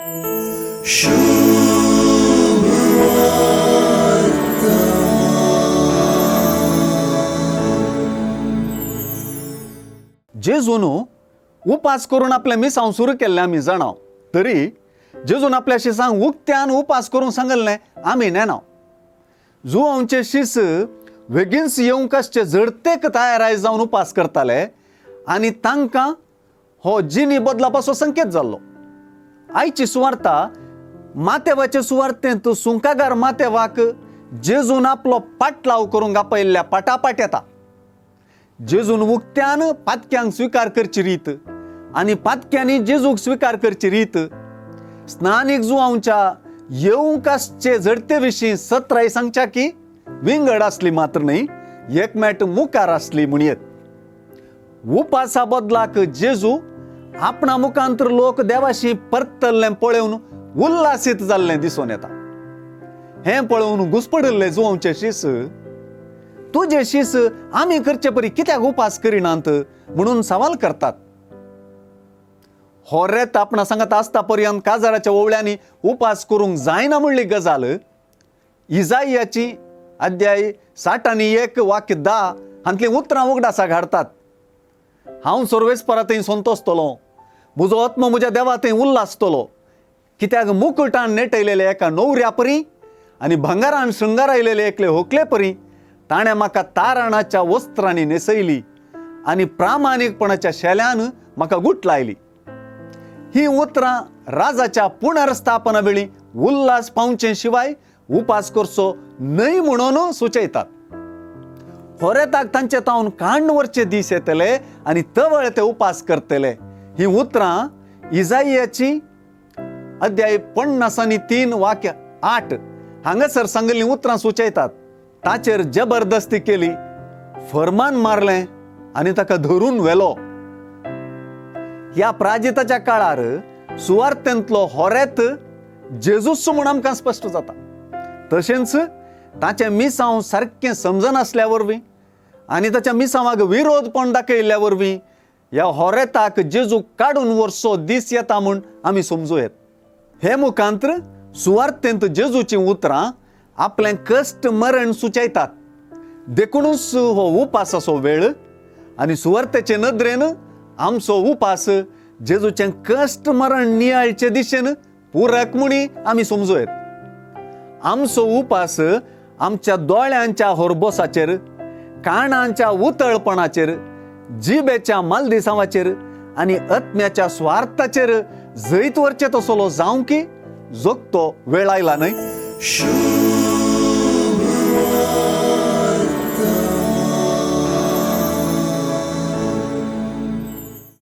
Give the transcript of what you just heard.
जेजून उपास करून आपल्या मिसांव सुरू केल्ले आमी जाणाव, तरी जेजून आपल्याशी सांग उक्त्यान उपास करून सांगले आमी नेनाव. जुआंचे शिस वेगीनच येवंक आसचे झडतेक तयार जावन उपास करताले आनी तांकां हो जिनी बदलापाचो संकेत जाल्लो. आयची सुवार्ता मातेवाचे सुवार्तेंत सुंकागार मातेवाक जेजून आपलो पाटलाव करूंक आपयल्ल्या पाटापाट येता. जेजून उक्त्यान पातक्यांक स्विकार करची रीत आनी पातक्यांनी जेजूक स्विकार करची रीत स्नानीक जुआंच्या येवंक आसचे झडते विशीं सत्राय सांगच्या की विंगड आसली मात्र न्ही, एकमेट मुखार आसली म्हणयत. उपासा बदलाक जेजू आपणा मुखांतर लोक देवाशी परतल्लें पळोवन उल्हासीत जाल्लें दिसून येता. हें पळोवन घुस्पडिल्ले जुआंचे शिस तुझे शिस आमी करचे परी कित्याक उपास करिनात म्हणून सवाल करतात. होरेत आपणा सांगत आसता पर्यंत काजाराच्या ओवळ्यांनी उपास करूंक जायना म्हणली गजाल इजायाची अध्याय 61:10 हांतली उतरां उगडासा घाडतात. हांव सर्वेस्परा थंय संतोसतलों, म्हजो आत्मो म्हज्या देवा थंय उल्हासतलो, कित्याक मुकुटान नेटयलेले एका न्हवऱ्या परी आनी भंगारान शृंगारायलेले एकले व्हंकले परी ताणें म्हाका तारणाच्या वस्त्रांनी न्हेसयली आनी प्रामाणीकपणाच्या शेल्यान म्हाका गुट लायली. ही उतरां राजाच्या पुनर्स्थापना वेळी उल्हास पावचे शिवाय उपास करचो न्हय म्हणून सुचयतात. होरेताक तांचे तावन काण्ण वरचे दीस येतले आनी तवळ ते उपास करतले. ही उतरां इजायाची अध्याय 50:3-8 हांगासर सांगिल्लीं उतरां सुचयतात. ताचेर जबरदस्ती केली, फरमान मारलें आनी ताका धरून व्हेलो. ह्या प्राजिताच्या काळार सुवार्तेंतलो होरेत जेजूच म्हूण आमकां स्पश्ट जाता. तशेंच ताचें मिसांव सारकें समजनासल्या वरवीं आनी ताच्या मिसांवाक विरोधपण दाखयल्ल्या वरवीं ह्या होरेताक जेजू काडून व्हरचो दीस येता म्हूण आमी समजूं येत. हे मुखांतर सुवार्तेंत जेजूची उतरां आपलें कश्ट मरण सुचयतात. देखूनच हो उपासाचो वेळ आनी सुवार्तेचे नदरेन आमचो उपास जेजूचें कश्ट मरण नियाळचे दिशेन पुरक म्हूण आमी समजूं येत. आमचो उपास आमच्या दोळ्यांच्या होरबोसाचेर, कानांच्या उतळपणाचेर, जिबेच्या मालदिसांवाचेर आनी आत्म्याच्या स्वार्थाचेर जैत वरचे तसलो जावं की जगतो वेळ आयला न्हय.